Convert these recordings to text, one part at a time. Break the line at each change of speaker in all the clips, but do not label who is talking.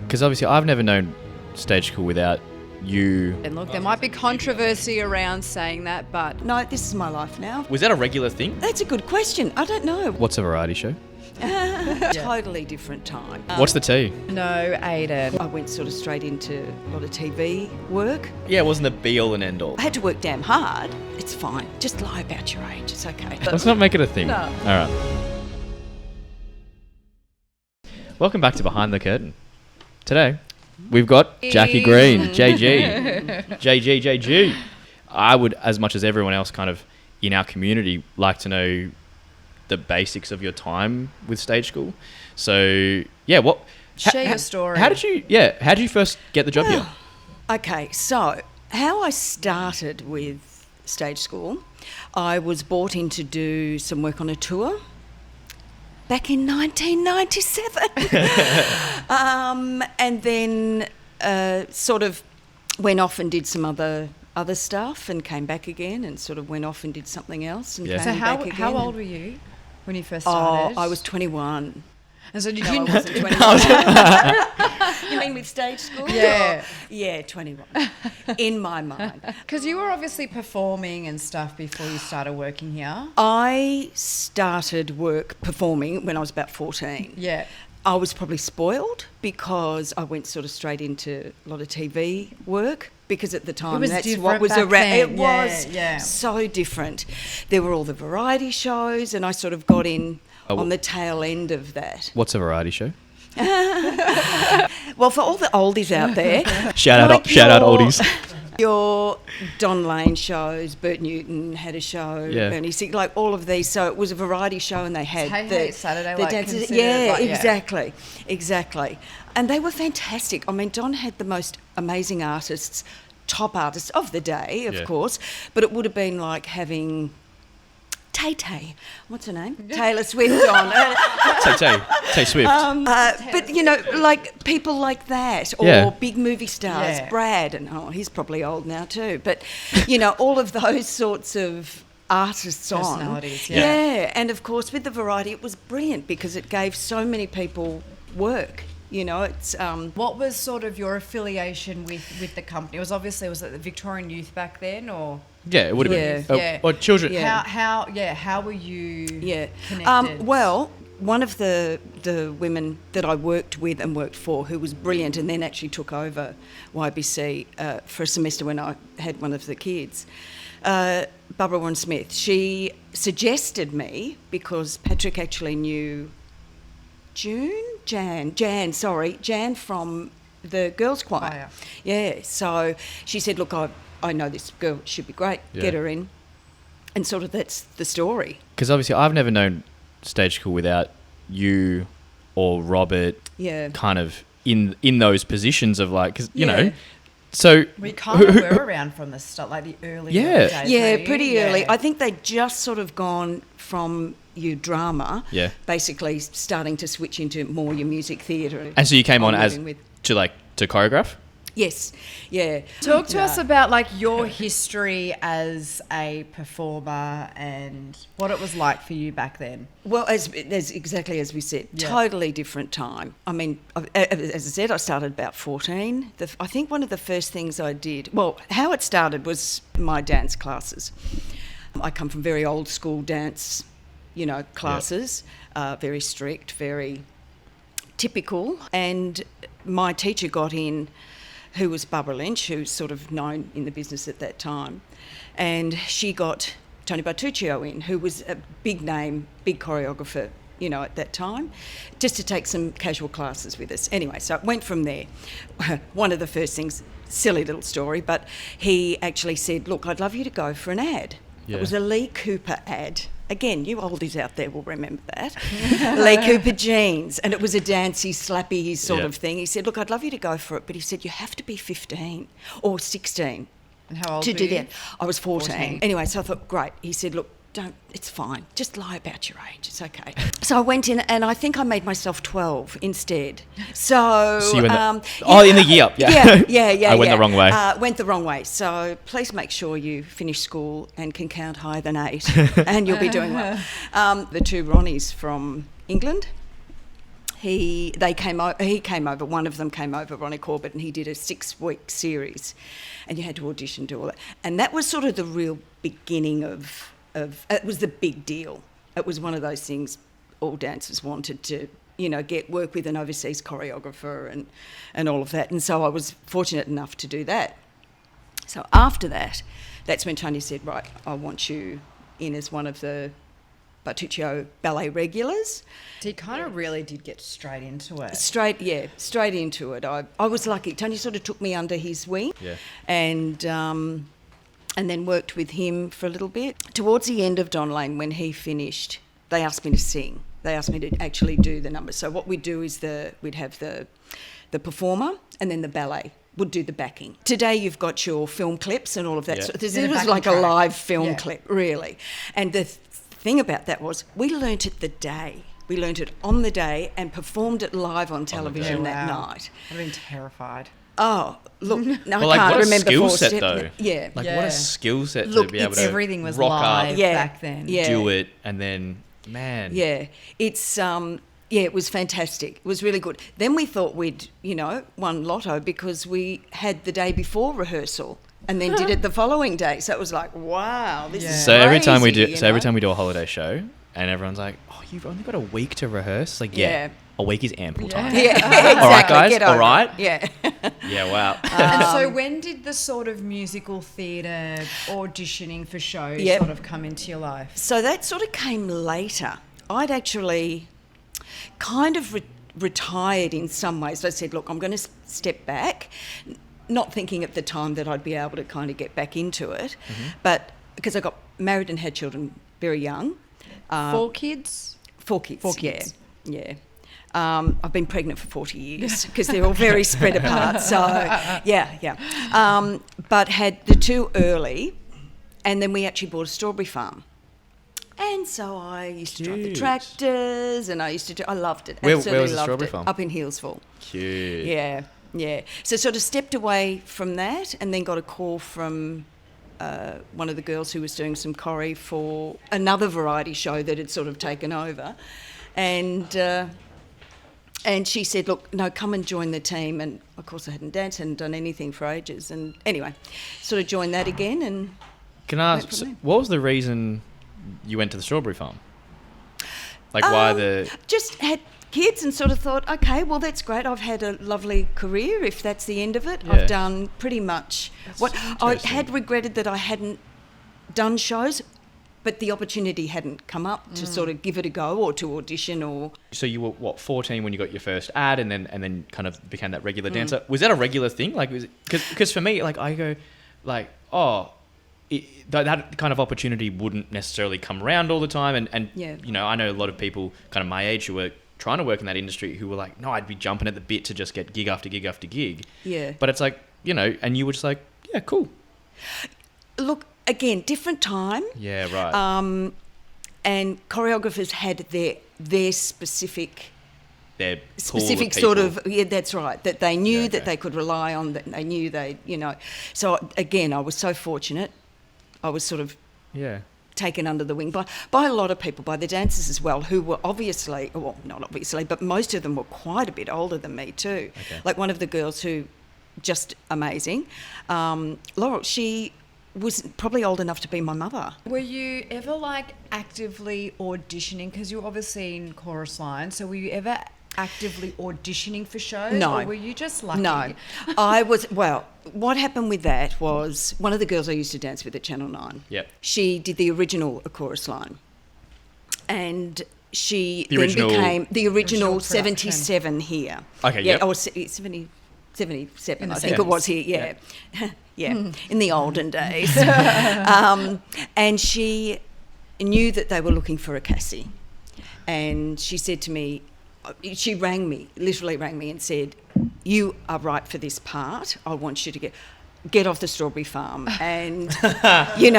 Because obviously I've never known stage school without you.
And look, there might be controversy around saying that, but
No, this is my life now.
Was that a regular thing?
That's a good question. I don't know.
What's a variety show?
Totally different time.
What's the tea?
no, Aidan.
I went sort of straight into a lot of TV work.
Yeah, it wasn't the be all and end all.
I had to work damn hard. It's fine. Just lie about your age. It's okay.
Let's not make it a thing.
No.
All right. Welcome back to Behind the Curtain. Today, we've got Jacqui Green, JG. JG. I would, as much as everyone else kind of in our community, like to know the basics of your time with stage school. So, yeah,
Share your story.
How did you first get the job here?
Okay, so how I started with stage school, I was brought in to do some work on a tour back in 1997. And then sort of went off and did some other stuff and came back again and sort of went off and did something else and
Yeah.
So
came back again.
how old were you when you first started?
Oh, I was 21.
And so did
No,
you?
I wasn't 21. You mean with stage school?
Yeah.
Yeah, 21. In my mind.
Because you were obviously performing and stuff before you started working here.
I started performing when I was about 14.
Yeah.
I was probably spoiled because I went sort of straight into a lot of TV work because at the time
was
that's
different
what was
back
around.
then.
It was
Yeah.
so different. There were all the variety shows and I sort of got in on the tail end of that.
What's a variety show?
Well, for all the oldies out there,
Shout out oldies.
Your Don Lane shows, Bert Newton had a show,
Yeah.
Bernie Sig, like all of these. So it was a variety show, and they had
Hey,
the
Hey Saturday,
the
like,
dances.
considered,
Yeah,
like, yeah.
exactly, and they were fantastic. I mean, Don had the most amazing artists, top artists of the day, of
Yeah.
course, but it would have been like having Tay-Tay, what's her name? Taylor Swift on.
Tay Swift.
But, you know, like people like that or
Yeah.
big movie stars,
Yeah.
Brad, and he's probably old now too. But, you know, all of those sorts of artists
Personalities,
on.
yeah.
And of course with the variety it was brilliant because it gave so many people work. You know, it's...
What was sort of your affiliation with the company? Was it the Victorian Youth back then, or?
Yeah, it would have been.
Yeah.
Or children.
Yeah.
How were you
Yeah.
connected?
Well, one of the women that I worked with and worked for, who was brilliant, and then actually took over YBC for a semester when I had one of the kids, Barbara Warren Smith. She suggested me because Patrick actually knew Jan from the girls' choir.
Oh,
Yeah. So she said, look, I know this girl, she'd be great,
Yeah.
get her in. And sort of that's the story.
Because obviously I've never known stage school without you or Robert
Yeah.
kind of in those positions of like, because, you
Yeah.
know, so...
We kind of were around from the start, like the early
Yeah.
days.
Yeah,
weren't you?
pretty
Yeah.
early. I think they'd just sort of gone from your drama,
Yeah.
basically starting to switch into more your music theatre.
And so you came on as
moving with-
to choreograph?
Yes, yeah.
Talk to us about like your history as a performer and what it was like for you back then.
Well, as exactly as we said,
Yeah.
totally different time. I mean, as I said, I started about 14. I think one of the first things I did, well, how it started was my dance classes. I come from very old school dance, classes, very strict, very typical. And my teacher got in, who was Barbara Lynch, who's sort of known in the business at that time. And she got Tony Bartuccio in, who was a big name, big choreographer, at that time, just to take some casual classes with us. Anyway, so it went from there. One of the first things, silly little story, but he actually said, look, I'd love you to go for an ad.
Yeah.
It was a Lee Cooper ad. Again, you oldies out there will remember that. Lee Cooper jeans. And it was a dancey, slappy sort of thing. He said, look, I'd love you to go for it, but he said, you have to be 15 or 16
And how old
to
were
do
you?
that. I was 14.
14.
Anyway, so I thought, great. He said, look, it's fine. Just lie about your age. It's okay. So I went in and I think I made myself 12 instead. So
you went in the year.
Yeah.
I went the wrong way.
Went the wrong way. So please make sure you finish school and can count higher than 8 and you'll be doing well. The two Ronnies from England, he came over. One of them came over, Ronnie Corbett, and he did a 6-week series, and you had to audition, do all that, and that was sort of the real beginning of it was the big deal. It was one of those things all dancers wanted to, get work with an overseas choreographer and all of that, and so I was fortunate enough to do that. So after that, that's when Tony said, right, I want you in as one of the Bartuccio ballet regulars.
So you kind of really did get straight into it.
Straight into it. I was lucky. Tony sort of took me under his wing, and then worked with him for a little bit. Towards the end of Don Lane, when he finished, they asked me to sing. They asked me to actually do the numbers. So what we'd do is we'd have the performer, and then the ballet would do the backing. Today you've got your film clips and all of that. So it was like a live film clip, really. And the thing about that was we learnt it the day. We learnt it on the day and performed it live on television that night.
I've been terrified.
Oh, look, no,
well,
I can't
what
remember
a skill
4
set,
step.
though.
Yeah.
What a skill set
Look,
to be able to
everything was
rock
live
up,
back then.
do it, and then, man.
Yeah, it's... it was fantastic. It was really good. Then we thought we'd, won lotto because we had the day before rehearsal and then did it the following day. So it was like, wow, this is
So
crazy,
every time we do a holiday show, and everyone's like, "Oh, you've only got a week to rehearse." It's like, yeah, a week is ample time.
Yeah, exactly.
All right, guys.
Get over
all right.
it. Yeah.
Yeah. Wow.
And so when did the sort of musical theatre auditioning for shows sort of come into your life?
So that sort of came later. I'd actually kind of retired in some ways. I said, look, I'm going to step back, not thinking at the time that I'd be able to kind of get back into it, but because I got married and had children very young.
4 kids?
4 kids.
4 kids.
Yeah. I've been pregnant for 40 years because they're all very spread apart. So, but had the 2 early, and then we actually bought a strawberry farm. And so I used to drive the tractors, and I loved it.
Where was the
loved
strawberry
it.
farm?
Up in Healesville.
Cute.
Yeah. So sort of stepped away from that, and then got a call from one of the girls who was doing some choreo for another variety show that had sort of taken over. And she said, look, no, come and join the team. And, of course, I hadn't danced, hadn't done anything for ages. And anyway, sort of joined that again. And
can I ask, what was the reason you went to the strawberry farm? Like, why the...
Just had kids and sort of thought, okay, well, that's great. I've had a lovely career if that's the end of it.
Yeah.
I've done pretty much what I
interesting.
had regretted that I hadn't done shows, but the opportunity hadn't come up to sort of give it a go or to audition or...
So you were, 14 when you got your first ad and then kind of became that regular dancer? Was that a regular thing? Like, because for me, like, I go, like, that kind of opportunity wouldn't necessarily come around all the time. And I know a lot of people kind of my age who were trying to work in that industry who were like, no, I'd be jumping at the bit to just get gig after gig after gig.
Yeah.
But it's like, and you were just like, yeah, cool.
Look, again, different time.
Yeah, right.
And choreographers had their specific...
Their
specific sort of, that's right, that they knew that they could rely on, that they knew So, again, I was so fortunate. I was sort of taken under the wing by a lot of people, by the dancers as well, who were obviously, well, not obviously, but most of them were quite a bit older than me too.
Okay.
Like one of the girls who, just amazing, Laurel, she was probably old enough to be my mother.
Were you ever like actively auditioning? Because you were obviously in chorus line, so were you ever actively auditioning for shows?
No.
Or were you just lucky?
No. I was, well, what happened with that was one of the girls I used to dance with at Channel 9.
Yep.
She did the original A Chorus Line. And she
The
then
original-
became the original
Original production.
77 here.
Okay,
Yeah,
yep.
or 77,
In the
I think it was here, yeah. In the olden days. And she knew that they were looking for a Cassie. And she said to me, she literally rang me and said, you are right for this part. I want you to get off the strawberry farm and, and
You're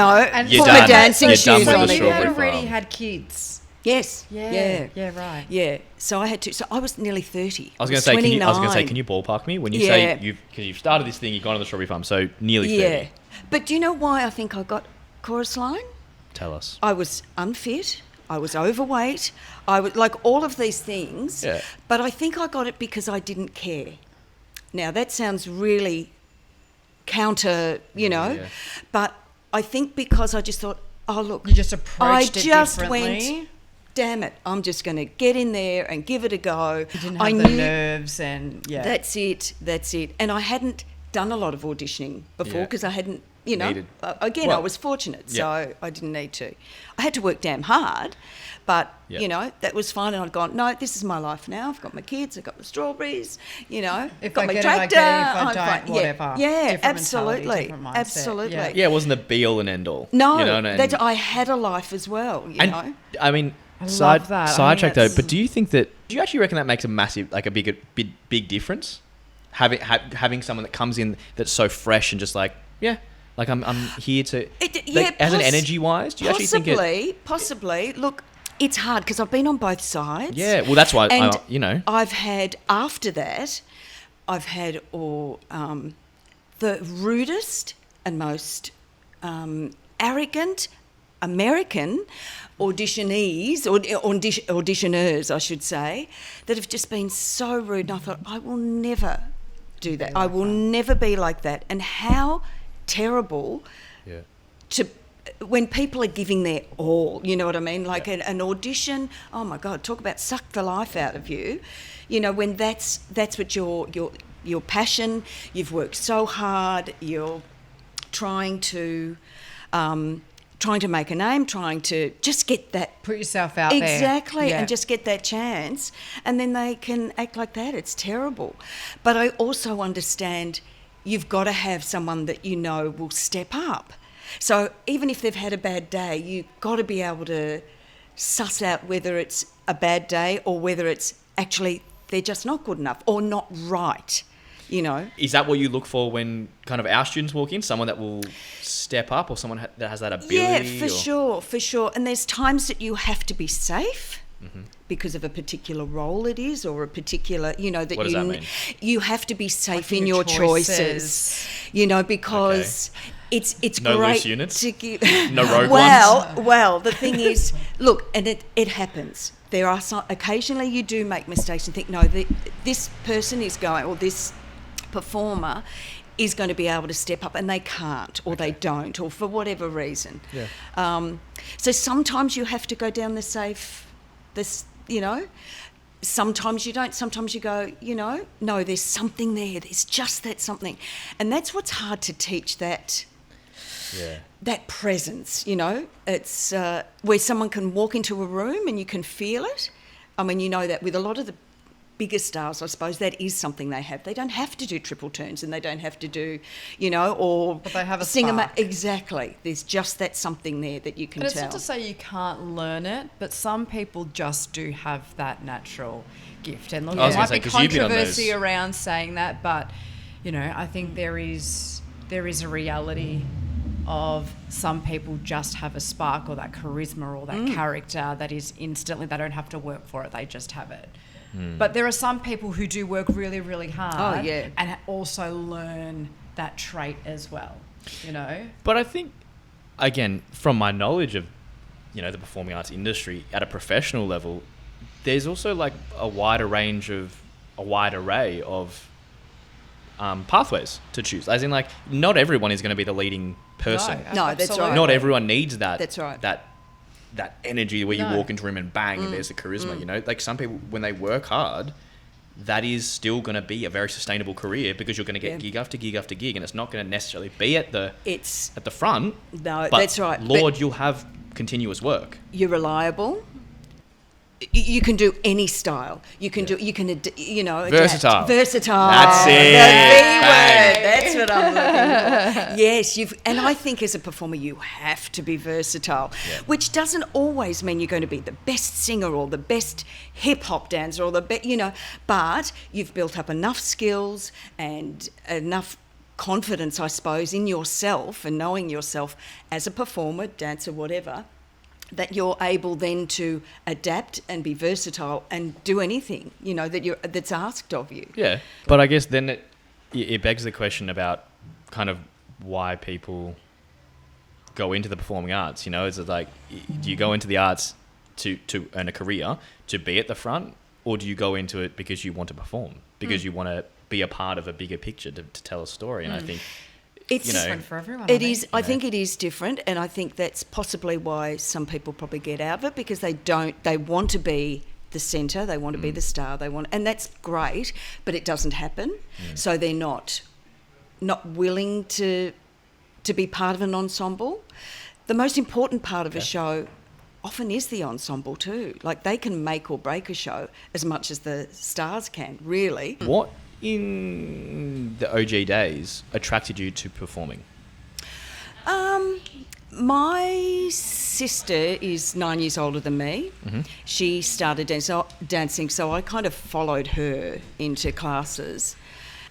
put my
done.
dancing
You're
shoes
done with
on
the
you
again.
had
strawberry
already
farm.
had kids.
Yes.
Yeah, right.
Yeah. So I had to. So I was nearly 30.
I was going to say, can you
29.
can you ballpark me when you say because you've started this thing, you've gone to the strawberry farm, so nearly 30.
Yeah. But do you know why I think I got chorus line?
Tell us.
I was unfit, I was overweight. I was like all of these things.
Yeah.
But I think I got it because I didn't care. Now, that sounds really counter,
Yeah.
but I think because I just thought, oh, look.
You just approached it differently.
Went, damn it, I'm just going to get in there and give it a go.
You didn't have the nerves and,
That's it. And I hadn't done a lot of auditioning before because I hadn't,
Needed.
Again, I was fortunate, so I didn't need to. I had to work damn hard, but, that was fine. And I'd gone, no, this is my life now. I've got my kids, I've got my strawberries,
If
got
I
my
get
tractor.
it, I get it. If I don't, whatever.
Yeah,
Different
absolutely.
mentality, different mindset.
Absolutely.
Yeah.
It wasn't the be all and end all.
No,
And
I had a life as well, know.
I mean,
love that.
sidetrack though,
that's-
but do you you actually reckon that makes a massive, like a big difference? Having someone that comes in that's so fresh and just like, like I'm here to, as an energy wise, do you actually think it?
Possibly. Look, it's hard because I've been on both sides.
Yeah, well, that's why,
and I've had, after that, the rudest and most arrogant American auditioners, I should say, that have just been so rude. And I thought, I will never do that. I will never be like that. And how terrible when people are giving their all, you know what I mean? Like an audition, oh my God, talk about suck the life out of you. When that's what your passion, you've worked so hard, you're trying to make a name, trying to just get that...
Put yourself out there.
Exactly, and just get that chance. And then they can act like that. It's terrible. But I also understand you've got to have someone that will step up. So even if they've had a bad day, you've got to be able to suss out whether it's a bad day or whether it's actually they're just not good enough or not right.
Is that what you look for when kind of our students walk in? Someone that will step up or someone that has that ability?
Yeah, for sure. And there's times that you have to be safe because of a particular role it is or a particular, that
what does that mean?
You have to be safe
Like
in your choices, because it's
no
great
loose units?
to give...
No rogue ones?
Well, the thing is, look, and it happens. There are some, occasionally you do make mistakes and think, no, this person is going, or this performer is going to be able to step up, and they can't, or they don't, or for whatever reason.
Yeah.
So sometimes you have to go down the safe, sometimes you don't, sometimes you go, no, there's something there, there's just that something. And that's what's hard to teach, that presence, It's where someone can walk into a room and you can feel it. I mean, that with a lot of the bigger stars, I suppose that is something they have. They don't have to do triple turns and they don't have to do, or
but they have a
sing
spark.
Exactly. There's just that something there that you can
But
tell.
it's not to say you can't learn it, but some people just do have that natural gift. And look,
I was
there
gonna
might be
say, 'cause you've been on
controversy
those.
around saying that, but I think there is a reality of some people just have a spark or that charisma or that character that is instantly, they don't have to work for it, they just have it. But there are some people who do work really, really hard and also learn that trait as well,
But I think, again, from my knowledge of, the performing arts industry at a professional level, there's also like a wide array of pathways to choose. As in, like, not everyone is going to be the leading person.
No, that's
absolutely.
right.
Not everyone needs that.
That's right.
That energy where you walk into a room and bang, and there's the charisma. Like some people, when they work hard, that is still going to be a very sustainable career because you're going to get gig after gig after gig, and it's not going to necessarily be at the front.
No,
but
that's right.
Lord,
But
you'll have continuous work.
you're reliable. You can do any style. You can adapt.
Versatile.
Versatile.
That's it.
The V
Bang.
word. That's what I'm looking for. Yes, and I think as a performer you have to be versatile, which doesn't always mean you're going to be the best singer or the best hip hop dancer or the best, but you've built up enough skills and enough confidence, I suppose, in yourself and knowing yourself as a performer, dancer, whatever, that you're able then to adapt and be versatile and do anything, that's asked of you.
Yeah. But I guess then it begs the question about kind of why people go into the performing arts. Is it like, do you go into the arts to earn a career to be at the front, or do you go into it because you want to perform, because you want to be a part of a bigger picture to tell a story? And I think
it's different for everyone.
It is. I think it is different, and I think that's possibly why some people probably get out of it, because they want to be the centre, they want to be the star, and that's great, but it doesn't happen. So they're not willing to be part of an ensemble. The most important part of a show often is the ensemble too. Like, they can make or break a show as much as the stars can, really.
What in the OG days attracted you to performing?
My sister is 9 years older than me. She started dancing, so I kind of followed her into classes.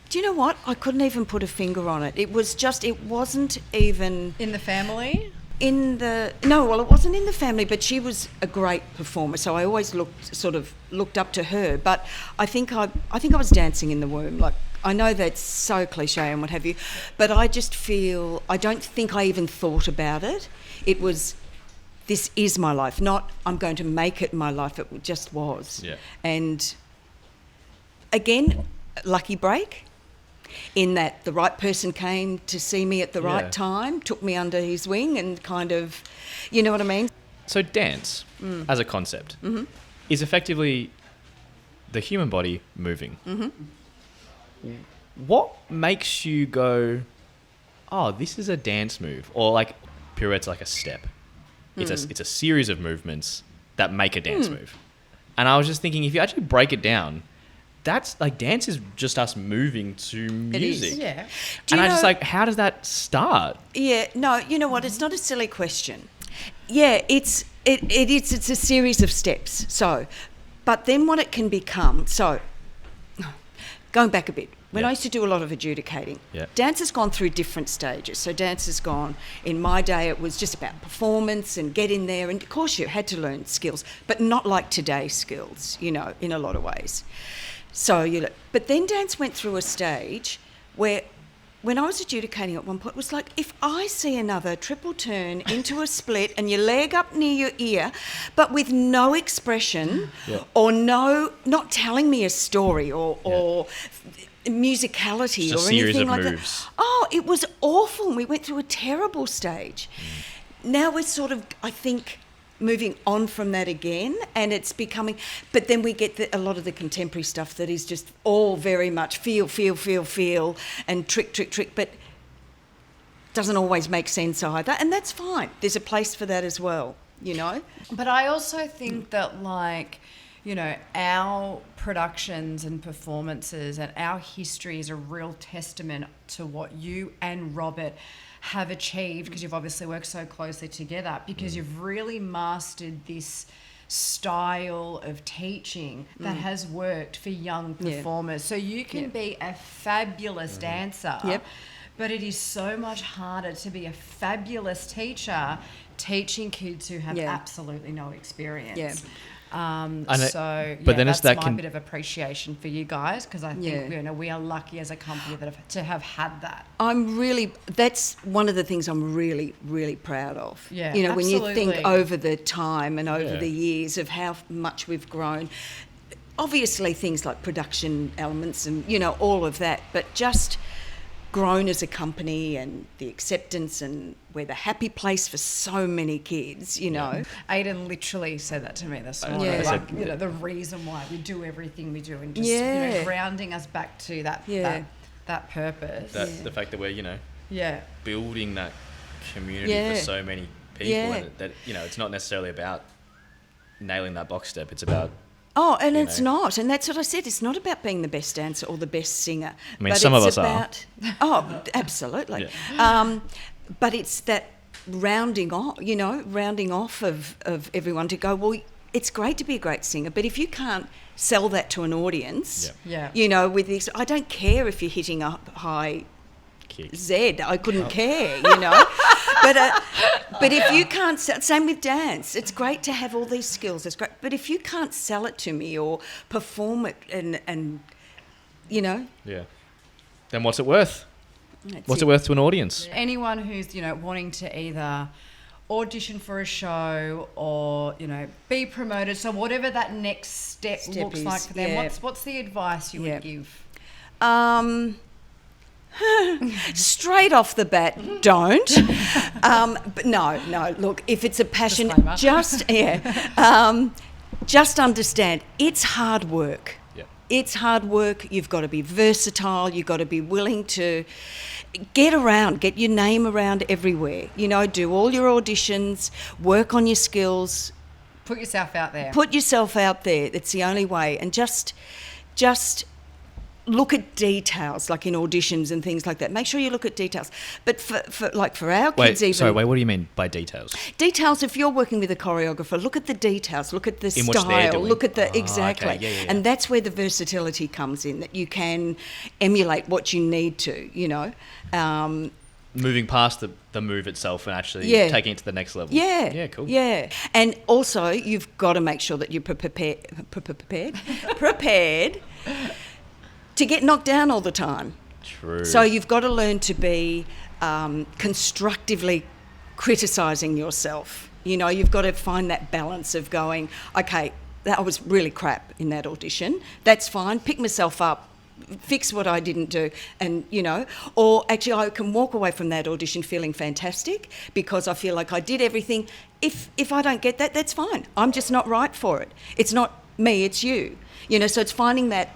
Do you know what? I couldn't even put a finger on it. It wasn't even...
In the family?
It wasn't in the family, but she was a great performer, so I always looked up to her. But I think I was dancing in the womb. Like, I know that's so cliche and what have you, but I just feel, I don't think I even thought about it. It was, this is my life, not I'm going to make it my life. It just was. Yeah. And again, lucky break, in that the right person came to see me at the right time, took me under his wing, and kind of, you know what I mean?
So dance, as a concept, is effectively the human body moving. What makes you go, oh, this is a dance move? Or like pirouette's like a step. It's a series of movements that make a dance move. And I was just thinking, if you actually break it down, that's like, dance is just us moving to music.
It is, yeah.
And I just like, how does that start?
Yeah, no, you know what? It's not a silly question. Yeah, it's a series of steps. So, but then what it can become. So, going back a bit, when I used to do a lot of adjudicating, dance has gone through different stages. So dance has gone, in my day, it was just about performance and get in there. And of course you had to learn skills, but not like today's skills, you know, in a lot of ways. So but then dance went through a stage where, when I was adjudicating at one point, it was like, if I see another triple turn into a split and your leg up near your ear, but with no expression or not telling me a story or musicality or anything like
moves.
that. Oh, it was awful. We went through a terrible stage. Now we're sort of, I think, moving on from that again, and it's becoming, but then we get a lot of the contemporary stuff that is just all very much feel, and trick, but doesn't always make sense either, and that's fine. There's a place for that as well, you know.
But I also think that, like, you know, our productions and performances and our history is a real testament to what you and Robert have achieved, because you've obviously worked so closely together, because you've really mastered this style of teaching that has worked for young performers. So you can be a fabulous dancer, but it is so much harder to be a fabulous teacher teaching kids who have absolutely no experience. But then it's that's my bit of appreciation for you guys, because I think you know, we are lucky as a company to have had that.
That's one of the things I'm really, really proud of.
Yeah,
you know,
absolutely.
when you think over the time and over the years of how much we've grown, obviously things like production elements and, you know, all of that, but just grown as a company, and the acceptance, and we're the happy place for so many kids, you know.
Aidan literally said that to me this morning. Like, you know, the reason why we do everything we do, and just you know, grounding us back to that purpose.
The fact that we're, you know, building that community for so many people, and that, you know, it's not necessarily about nailing that box step. It's about
it's not. And that's what I said. It's not about being the best dancer or the best singer.
I mean, some of us are.
Oh, absolutely. Yeah. But it's that rounding off of everyone to go, well, it's great to be a great singer, but if you can't sell that to an audience, you know, with this, I don't care if you're hitting a high kick. Z, I couldn't care, you know. But if you can't, same with dance, it's great to have all these skills, it's great, but if you can't sell it to me or perform it and you know.
Yeah. Then what's it worth? What's it worth to an audience?
Anyone who's, you know, wanting to either audition for a show or, you know, be promoted. So whatever that next step looks
is,
like for them,
yeah.
what's the advice you would give?
Straight off the bat, don't. But no. Look, if it's a passion,
Disclaimer.
just understand it's hard work.
Yeah.
It's hard work. You've got to be versatile. You've got to be willing to get around, get your name around everywhere. You know, do all your auditions, work on your skills.
Put yourself out there.
Put yourself out there. It's the only way. And just look at details, like in auditions and things like that. Make sure you look at details. But for our kids,
What do you mean by details?
Details, if you're working with a choreographer, look at the details, look at the
In which they're
style,
doing.
look at the,
Okay,
exactly.
yeah.
And that's where the versatility comes in, that you can emulate what you need to, you know.
Moving past the move itself and actually taking it to the next level.
Yeah.
Yeah, cool.
Yeah. And also, you've got to make sure that you're prepared to get knocked down all the time.
True.
So you've got to learn to be constructively criticising yourself. You know, you've got to find that balance of going, okay, that was really crap in that audition. That's fine. Pick myself up, fix what I didn't do, and, you know, or actually I can walk away from that audition feeling fantastic because I feel like I did everything. If I don't get that, that's fine. I'm just not right for it. It's not me, it's you. You know, so it's finding that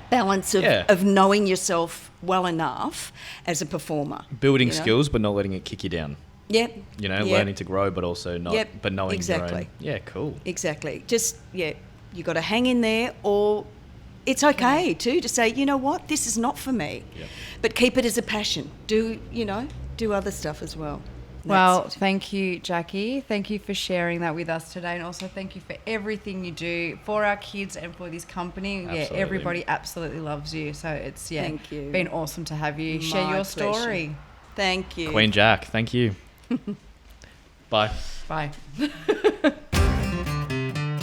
balance of knowing yourself well enough as a performer.
Building skills, but not letting it kick you down.
Yep.
You know, learning to grow, but also not, but knowing
exactly.
your own. Yeah, cool.
Exactly. Just, you got to hang in there, or it's okay too to say, you know what, this is not for me.
Yep.
But keep it as a passion. Do other stuff as well.
Well, thank you, Jacqui. Thank you for sharing that with us today, and also thank you for everything you do for our kids and for this company.
Absolutely.
Yeah, everybody absolutely loves you. So it's
Thank you.
been awesome to have you share
My
your
pleasure.
story.
Thank you.
Queen Jack, thank you. Bye.
Bye.